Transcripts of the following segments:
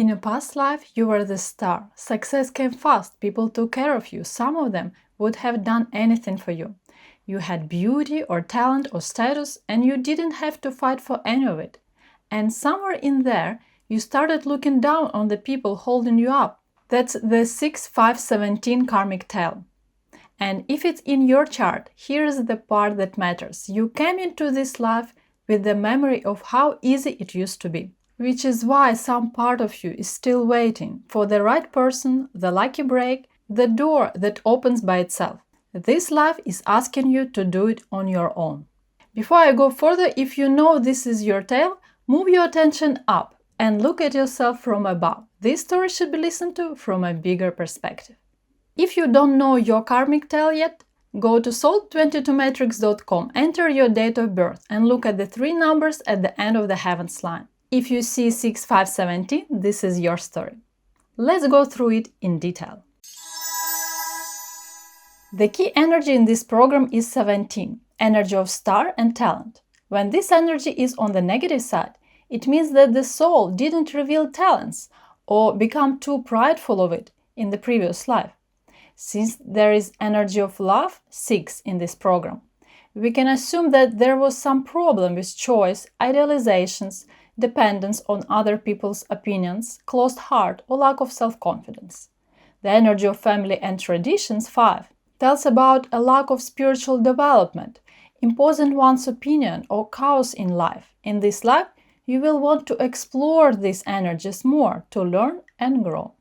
In a past life, you were the star. Success came fast, people took care of you. Some of them would have done anything for you. You had beauty or talent or status, and you didn't have to fight for any of it. And somewhere in there, you started looking down on the people holding you up. That's the 6-5-17 karmic tale. And if it's in your chart, here's the part that matters. You came into this life with the memory of how easy it used to be, which is why some part of you is still waiting for the right person, the lucky break, the door that opens by itself. This life is asking you to do it on your own. Before I go further, if you know this is your tale, move your attention up and look at yourself from above. This story should be listened to from a bigger perspective. If you don't know your karmic tale yet, go to soul22matrix.com, enter your date of birth and look at the 3 numbers at the end of the heavens line. If you see 6-5-17, this is your story. Let's go through it in detail. The key energy in this program is 17, energy of star and talent. When this energy is on the negative side, it means that the soul didn't reveal talents or become too prideful of it in the previous life. Since there is energy of love, 6, in this program, we can assume that there was some problem with choice, idealizations, dependence on other people's opinions, closed heart, or lack of self-confidence. The energy of family and traditions, 5, tells about a lack of spiritual development, imposing one's opinion or chaos in life. In this life, you will want to explore these energies more to learn and grow.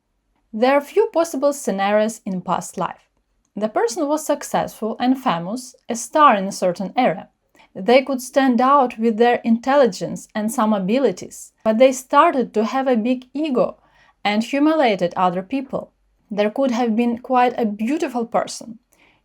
There are few possible scenarios in past life. The person was successful and famous, a star in a certain area. They could stand out with their intelligence and some abilities, but they started to have a big ego and humiliated other people. There could have been quite a beautiful person.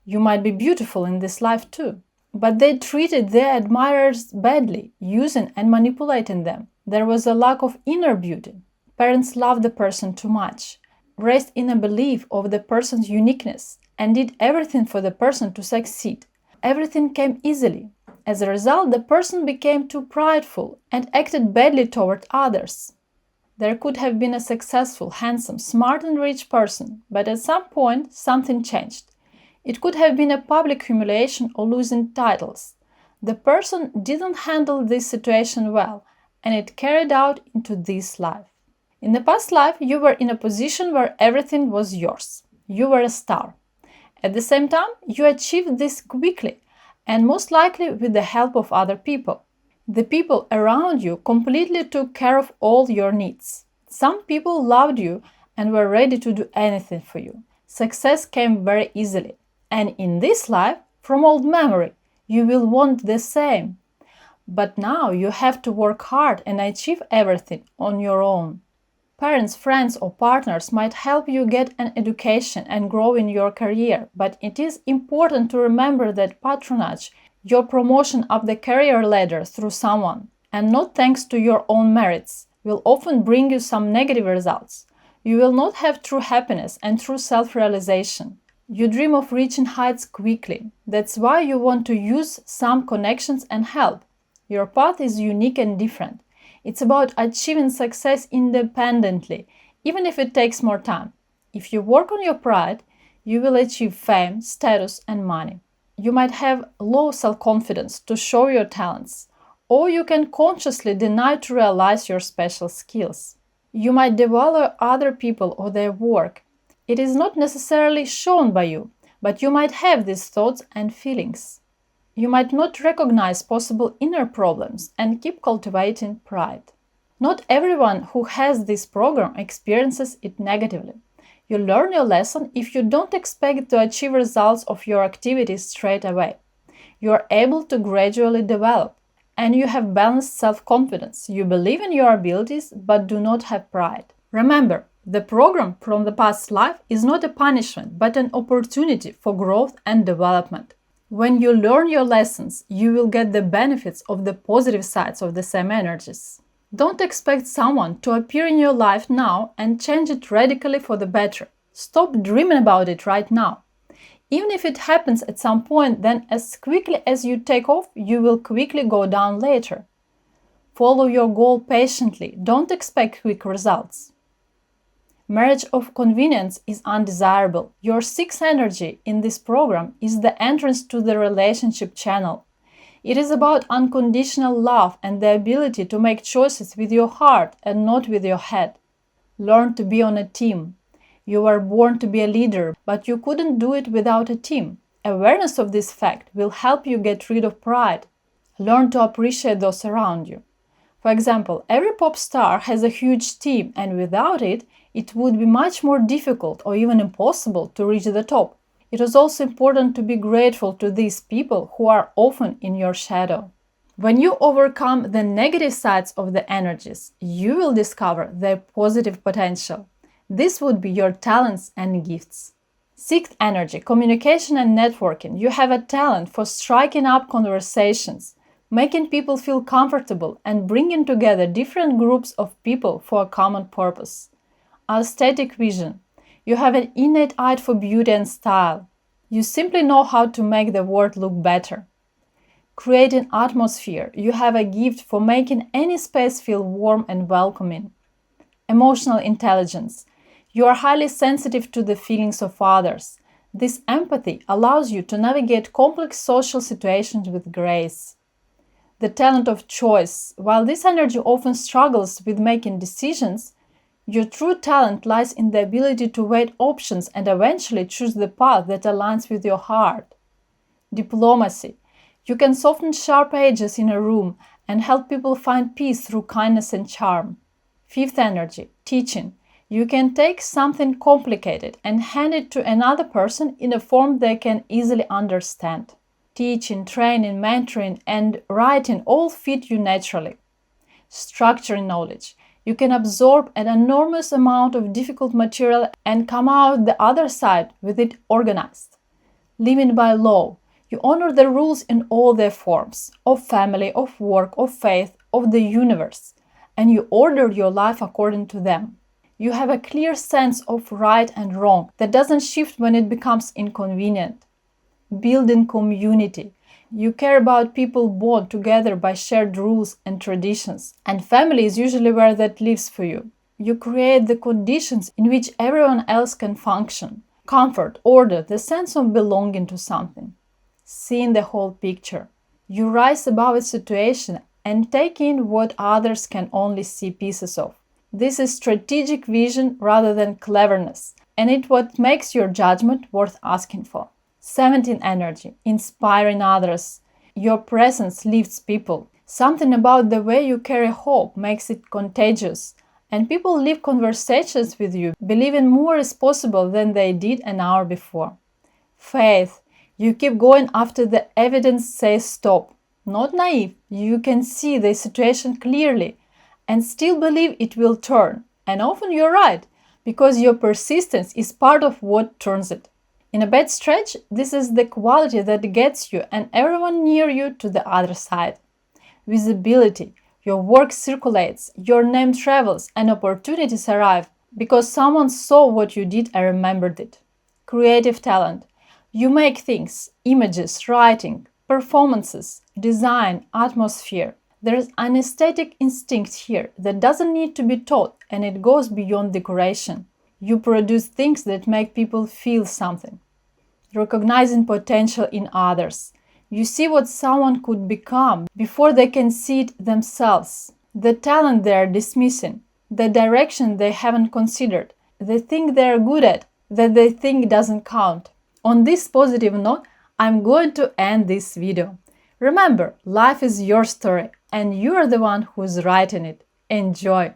You might be beautiful in this life too. But they treated their admirers badly, using and manipulating them. There was a lack of inner beauty. Parents loved the person too much, raised in a belief of the person's uniqueness, and did everything for the person to succeed. Everything came easily. As a result, the person became too prideful and acted badly toward others. There could have been a successful, handsome, smart and rich person, but at some point something changed. It could have been a public humiliation or losing titles. The person didn't handle this situation well, and it carried out into this life. In the past life, you were in a position where everything was yours. You were a star. At the same time, you achieved this quickly, and most likely with the help of other people. The people around you completely took care of all your needs. Some people loved you and were ready to do anything for you. Success came very easily. And in this life, from old memory, you will want the same. But now you have to work hard and achieve everything on your own. Parents, friends or partners might help you get an education and grow in your career, but it is important to remember that patronage, your promotion up the career ladder through someone, and not thanks to your own merits, will often bring you some negative results. You will not have true happiness and true self-realization. You dream of reaching heights quickly. That's why you want to use some connections and help. Your path is unique and different. It's about achieving success independently, even if it takes more time. If you work on your pride, you will achieve fame, status, and money. You might have low self-confidence to show your talents, or you can consciously deny to realize your special skills. You might devalue other people or their work. It is not necessarily shown by you, but you might have these thoughts and feelings. You might not recognize possible inner problems and keep cultivating pride. Not everyone who has this program experiences it negatively. You learn your lesson if you don't expect to achieve results of your activities straight away. You are able to gradually develop, and you have balanced self-confidence. You believe in your abilities but do not have pride. Remember, the program from the past life is not a punishment, but an opportunity for growth and development. When you learn your lessons, you will get the benefits of the positive sides of the same energies. Don't expect someone to appear in your life now and change it radically for the better. Stop dreaming about it right now. Even if it happens at some point, then as quickly as you take off, you will quickly go down later. Follow your goal patiently. Don't expect quick results. Marriage of convenience is undesirable. Your sixth energy in this program is the entrance to the relationship channel. It is about unconditional love and the ability to make choices with your heart and not with your head. Learn to be on a team. You were born to be a leader, but you couldn't do it without a team. Awareness of this fact will help you get rid of pride. Learn to appreciate those around you. For example, every pop star has a huge team, and without it, it would be much more difficult or even impossible to reach the top. It is also important to be grateful to these people who are often in your shadow. When you overcome the negative sides of the energies, you will discover their positive potential. This would be your talents and gifts. Sixth energy, communication and networking. You have a talent for striking up conversations, making people feel comfortable and bringing together different groups of people for a common purpose. Aesthetic vision. You have an innate eye for beauty and style. You simply know how to make the world look better. Creating atmosphere. You have a gift for making any space feel warm and welcoming. Emotional intelligence. You are highly sensitive to the feelings of others. This empathy allows you to navigate complex social situations with grace. The talent of choice. While this energy often struggles with making decisions, your true talent lies in the ability to weigh options and eventually choose the path that aligns with your heart. Diplomacy. You can soften sharp edges in a room and help people find peace through kindness and charm. Fifth energy, teaching. You can take something complicated and hand it to another person in a form they can easily understand. Teaching, training, mentoring, and writing all fit you naturally. Structuring knowledge. You can absorb an enormous amount of difficult material and come out the other side with it organized. Living by law. You honor the rules in all their forms, of family, of work, of faith, of the universe, and you order your life according to them. You have a clear sense of right and wrong that doesn't shift when it becomes inconvenient. Building community. You care about people bond together by shared rules and traditions, and family is usually where that lives for you. You create the conditions in which everyone else can function. Comfort, order, the sense of belonging to something. Seeing the whole picture. You rise above a situation and take in what others can only see pieces of. This is strategic vision rather than cleverness, and it's what makes your judgment worth asking for. 17 energy, inspiring others. Your presence lifts people. Something about the way you carry hope makes it contagious, and people leave conversations with you believing more is possible than they did an hour before. Faith. You keep going after the evidence says stop. Not naive, you can see the situation clearly and still believe it will turn. And often you're right, because your persistence is part of what turns it. In a bad stretch, this is the quality that gets you and everyone near you to the other side. Visibility. Your work circulates, your name travels, and opportunities arrive because someone saw what you did and remembered it. Creative talent. You make things, images, writing, performances, design, atmosphere. There is an aesthetic instinct here that doesn't need to be taught, and it goes beyond decoration. You produce things that make people feel something. Recognizing potential in others. You see what someone could become before they can see it themselves. The talent they are dismissing, the direction they haven't considered, the thing they are good at that they think doesn't count. On this positive note, I'm going to end this video. Remember, life is your story and you are the one who's writing it. Enjoy!